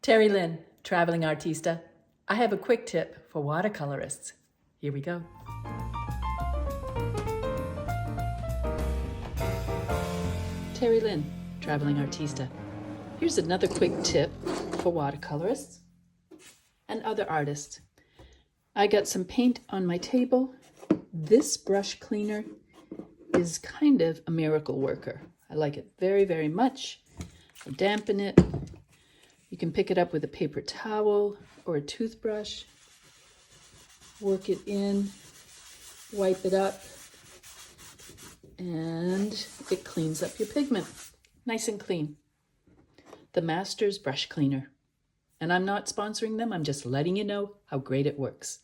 Terry Lynn, traveling artista. I have a quick tip for watercolorists. Here we go. Terry Lynn, traveling artista. Here's another quick tip for watercolorists and other artists. I got some paint on my table. This brush cleaner is kind of a miracle worker. I like it very, very much. I dampen it. You can pick it up with a paper towel or a toothbrush. Work it in, wipe it up, and it cleans up your pigment. Nice and clean. The Masters Brush Cleaner. And I'm not sponsoring them, I'm just letting you know how great it works.